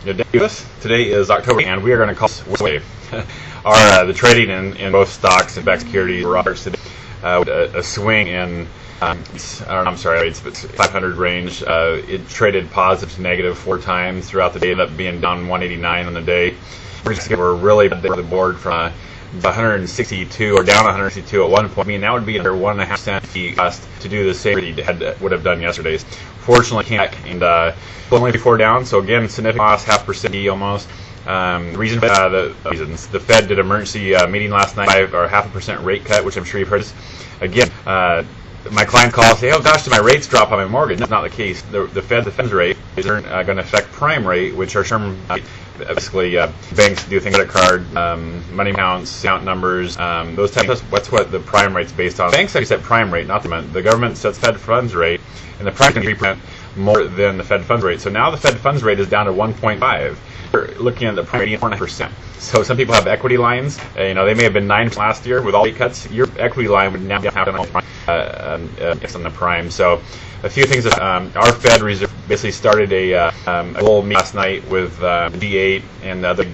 Today is October, and we are going to call Whipsaw. The trading in both stocks and back securities were today with a swing in it's 500 range. It traded positive to negative 4 times throughout the day, ended up being down 189 on the day. We're really bad the board from 162 or down 162 at one point. I mean, that would be under 1.5 cent fee cost to do the same that would have done yesterday's. Fortunately, came back and only 4 down. So again, significant loss, 0.5% almost. The reasons the Fed did emergency meeting last night, 0.5% rate cut, which I'm sure you've heard. Again, my client calls and say, "Oh gosh, did my rates drop on my mortgage?" That's not the case. The Fed's rate is going to affect prime rate, which are term. Basically, banks do things, credit card, money accounts, account numbers, those types. That's what the prime rate's based on. Banks actually set prime rate, not the government. The government sets Fed funds rate, and the prime is 3% more than the Fed funds rate. So now the Fed funds rate is down to 1.5. We're looking at the prime rate at 4.5%. So some people have equity lines. They may have been 9% last year with all rate cuts. Your equity line would now have on the prime. So a few things. Our Fed Reserve basically started a little meeting last night with D8 and other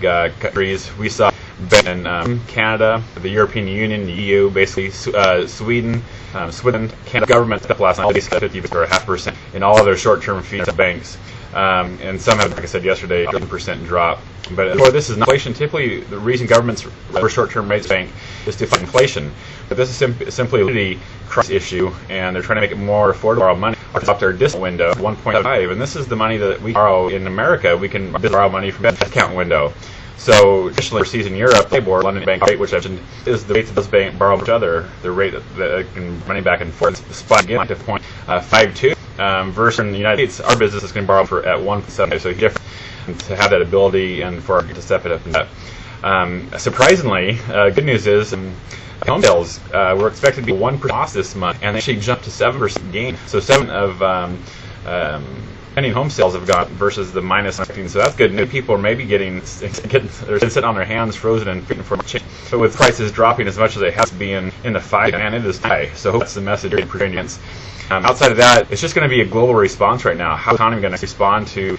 countries. We saw in Canada, the European Union, the EU, basically Sweden, Canada government stepped last night, basically 50 or 0.5% in all of their short-term fees to banks. And some have, like I said yesterday, 7% drop. But for this is not inflation. Typically, the reason governments for short-term rates bank is to fight inflation. But this is simply a liquidity crisis issue, and they're trying to make it more affordable to borrow money. Up their discount window, 1.5, and this is the money that we borrow in America. We can borrow money from that discount window. So, additionally, overseas in Europe, LIBOR, London bank rate, which I mentioned, is the rate that this bank borrow each other, the rate that can money back and forth. Spot again to 0.52. Versus in the United States, our business is going to borrow for at 1.7. So different to have that ability and for to step it up and that. Surprisingly, good news is home sales were expected to be 1% loss this month, and they actually jumped to 7% gain. So 7 of pending home sales have gone versus the minus 15. So that's good news. People are maybe getting they're sitting on their hands, frozen and waiting for change. But with prices dropping as much as they have to be in the 5, and it is high. So that's the message for Indians. Outside of that, it's just going to be a global response right now. How is the economy going to respond to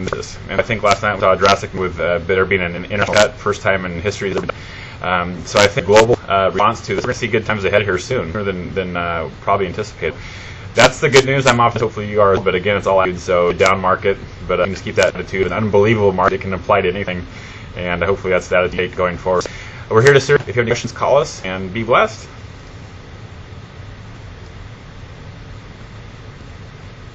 this? And I think last night we saw a drastic with there being an international cut, first time in history. So I think global response to this. We're going to see good times ahead here soon, sooner than probably anticipated. That's the good news. I'm off. Hopefully you are. But again, it's all attitude. So down market, but I can just keep that attitude. An unbelievable market can apply to anything, and hopefully that's the attitude going forward. We're here to serve. If you have any questions, call us and be blessed.